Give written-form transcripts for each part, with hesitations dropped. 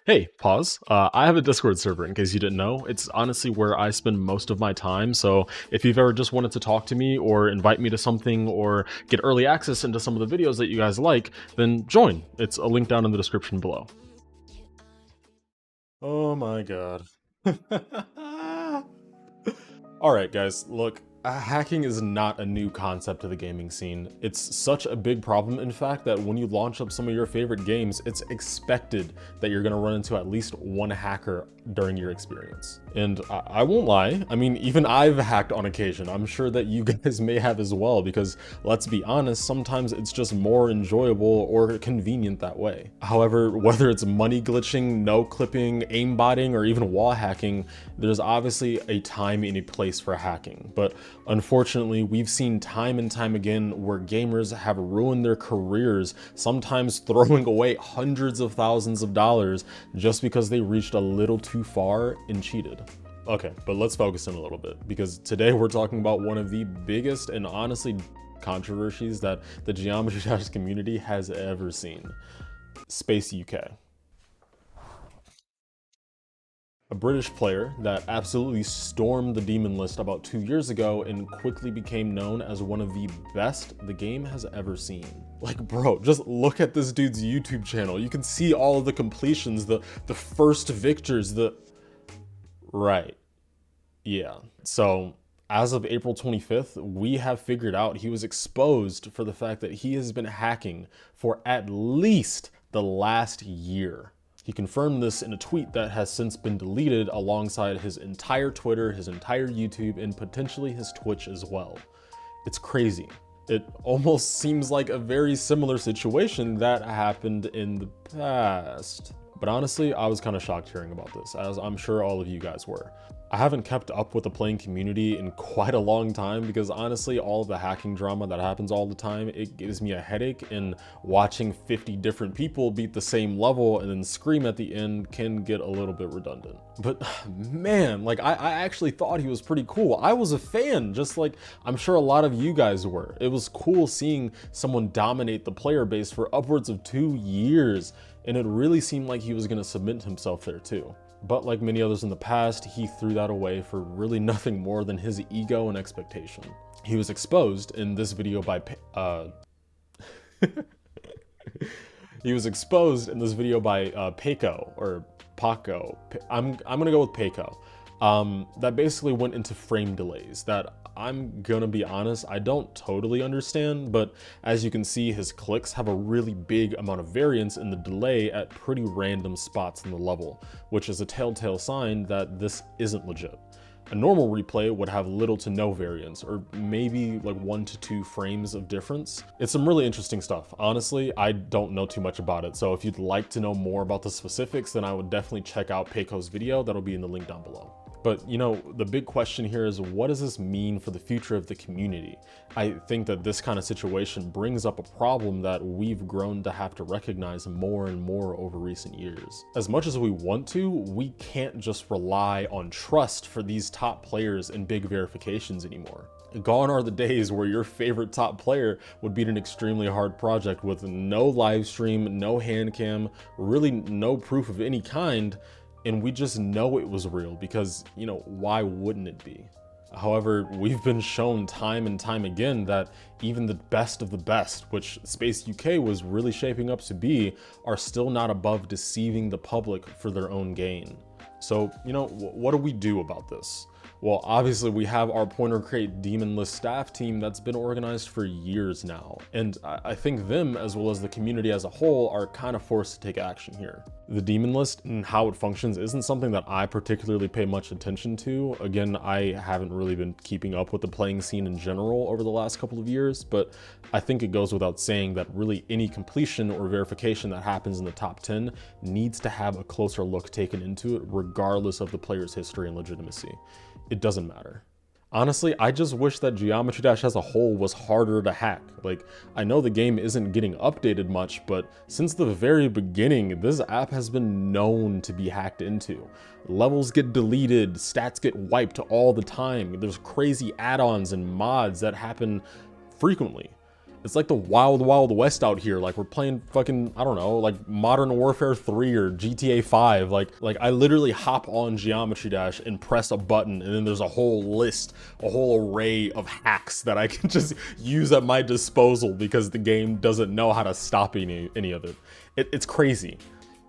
Hey, pause. I have a Discord server in case you didn't know. It's honestly where I spend most of my time. So if you've ever just wanted to talk to me or invite me to something or get early access into some of the videos that you guys like, then join. It's a link down in the description below. Oh my god. Alright guys, look, hacking is not a new concept to the gaming scene. It's such a big problem, in fact, that when you launch up some of your favorite games, it's expected that you're gonna run into at least one hacker during your experience. And I won't lie, I mean, even I've hacked on occasion. I'm sure that you guys may have as well, because let's be honest, sometimes it's just more enjoyable or convenient that way. However, whether it's money glitching, no clipping, aimbotting, or even wall hacking, there's obviously a time and a place for hacking. But unfortunately, we've seen time and time again where gamers have ruined their careers, sometimes throwing away hundreds of thousands of dollars just because they reached a little too far and cheated. Okay, but let's focus in a little bit, because today we're talking about one of the biggest and honestly controversies that the Geometry Dash community has ever seen. Space UK. A British player that absolutely stormed the demon list about 2 years ago and quickly became known as one of the best the game has ever seen. Like, bro, just look at this dude's YouTube channel. You can see all of the completions, the first victors, Right. Yeah. So, as of April 25th, we have figured out he was exposed for the fact that he has been hacking for at least the last year. He confirmed this in a tweet that has since been deleted alongside his entire Twitter, his entire YouTube, and potentially his Twitch as well. It's crazy. It almost seems like a very similar situation that happened in the past. But honestly, I was kind of shocked hearing about this, as I'm sure all of you guys were. I haven't kept up with the playing community in quite a long time because honestly, all of the hacking drama that happens all the time, it gives me a headache, and watching 50 different people beat the same level and then scream at the end can get a little bit redundant. But man, like I actually thought he was pretty cool. I was a fan, just like I'm sure a lot of you guys were. It was cool seeing someone dominate the player base for upwards of 2 years, and it really seemed like he was going to submit himself there too. But like many others in the past, he threw that away for really nothing more than his ego and expectation. He was exposed in this video by he was exposed in this video by Peko, or Paco. I'm gonna go with Peko. That basically went into frame delays that I'm gonna be honest, I don't totally understand, but as you can see, his clicks have a really big amount of variance in the delay at pretty random spots in the level, which is a telltale sign that this isn't legit. A normal replay would have little to no variance, or maybe like 1 to 2 frames of difference. It's some really interesting stuff. Honestly, I don't know too much about it, so if you'd like to know more about the specifics, then I would definitely check out Peko's video. That'll be in the link down below. But you know, the big question here is, what does this mean for the future of the community? I think that this kind of situation brings up a problem that we've grown to have to recognize more and more over recent years. As much as we want to, we can't just rely on trust for these top players and big verifications anymore. Gone are the days where your favorite top player would beat an extremely hard project with no live stream, no hand cam, really no proof of any kind, and we just know it was real because, you know, why wouldn't it be? However, we've been shown time and time again that even the best of the best, which Space UK was really shaping up to be, are still not above deceiving the public for their own gain. So, you know, what do we do about this? Well, obviously we have our Pointer Crate Demon List staff team that's been organized for years now, and I think them, as well as the community as a whole, are kind of forced to take action here. The Demon List and how it functions isn't something that I particularly pay much attention to. Again, I haven't really been keeping up with the playing scene in general over the last couple of years, but I think it goes without saying that really any completion or verification that happens in the top 10 needs to have a closer look taken into it, regardless of the player's history and legitimacy. It doesn't matter. Honestly, I just wish that Geometry Dash as a whole was harder to hack. Like, I know the game isn't getting updated much, but since the very beginning, this app has been known to be hacked into. Levels get deleted, stats get wiped all the time. There's crazy add-ons and mods that happen frequently. It's like the wild, wild west out here. Like we're playing fucking, I don't know, like Modern Warfare 3 or GTA 5. Like I literally hop on Geometry Dash and press a button, and then there's a whole list, a whole array of hacks that I can just use at my disposal because the game doesn't know how to stop any of it. It's crazy.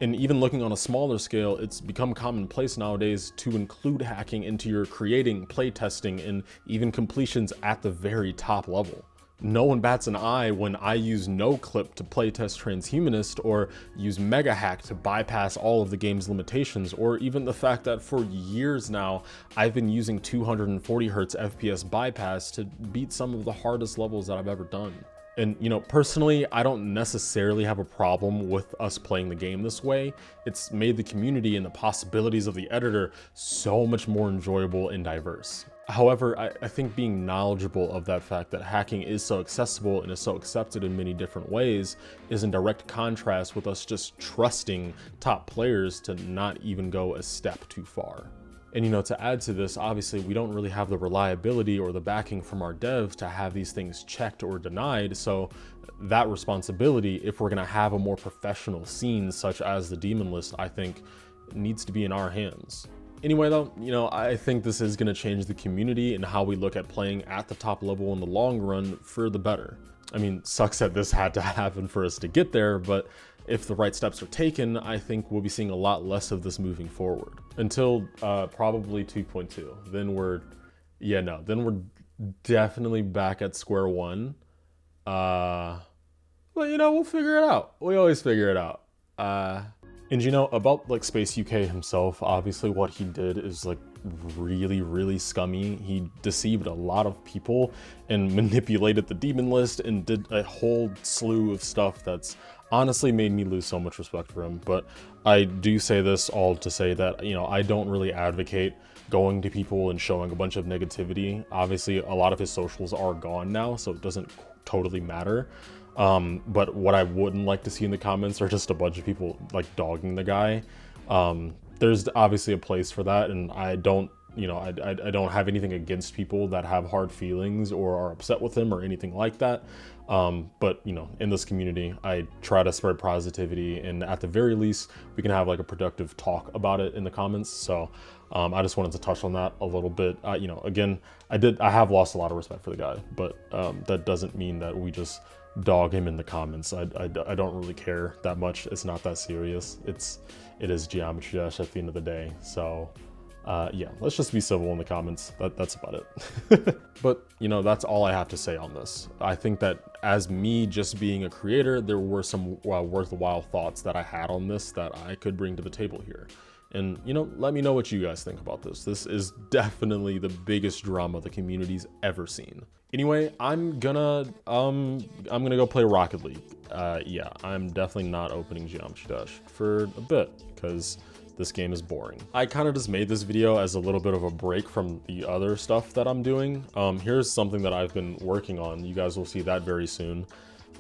And even looking on a smaller scale, it's become commonplace nowadays to include hacking into your creating, playtesting, and even completions at the very top level. No one bats an eye when I use NoClip to playtest Transhumanist, or use MegaHack to bypass all of the game's limitations, or even the fact that for years now, I've been using 240Hz FPS bypass to beat some of the hardest levels that I've ever done. And, you know, personally, I don't necessarily have a problem with us playing the game this way. It's made the community and the possibilities of the editor so much more enjoyable and diverse. However, I think being knowledgeable of that fact that hacking is so accessible and is so accepted in many different ways is in direct contrast with us just trusting top players to not even go a step too far. And, you know, to add to this, obviously we don't really have the reliability or the backing from our devs to have these things checked or denied. So that responsibility, if we're going to have a more professional scene such as the Demon List, I think needs to be in our hands. Anyway though, you know, I think this is going to change the community and how we look at playing at the top level in the long run for the better. I mean, sucks that this had to happen for us to get there, but if the right steps are taken, I think we'll be seeing a lot less of this moving forward. Until probably 2.2. Then we're definitely back at square one. But you know, we'll figure it out. We always figure it out. And you know, about like Space UK himself, obviously what he did is like really, really scummy. He deceived a lot of people and manipulated the Demon List and did a whole slew of stuff that's honestly made me lose so much respect for him. But I do say this all to say that, you know, I don't really advocate going to people and showing a bunch of negativity. Obviously, a lot of his socials are gone now, so it doesn't totally matter. But what I wouldn't like to see in the comments are just a bunch of people like dogging the guy. There's obviously a place for that, and I don't, you know, I don't have anything against people that have hard feelings or are upset with him or anything like that. But you know, in this community, I try to spread positivity, and at the very least, we can have like a productive talk about it in the comments. So I just wanted to touch on that a little bit. You know, again, I have lost a lot of respect for the guy, but that doesn't mean that we just dog him in the comments. I don't really care that much. It's not that serious. It is Geometry Dash at the end of the day. So yeah, let's just be civil in the comments. That's about it. But you know, that's all I have to say on this. I think that as me just being a creator, there were some worthwhile thoughts that I had on this that I could bring to the table here. And you know, let me know what you guys think about this. This is definitely the biggest drama the community's ever seen. Anyway, I'm gonna go play Rocket League. Yeah, I'm definitely not opening Geometry Dash for a bit because this game is boring. I kind of just made this video as a little bit of a break from the other stuff that I'm doing. Here's something that I've been working on. You guys will see that very soon.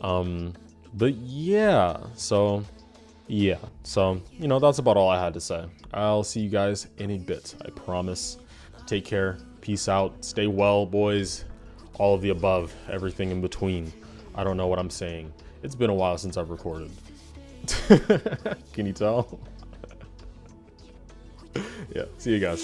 But yeah, so you know, that's about all I had to say. I'll see you guys in a bit, I promise. Take care, peace out, stay well, boys. All of the above, everything in between. I don't know what I'm saying. It's been a while since I've recorded. Can you tell? Yeah, see you guys.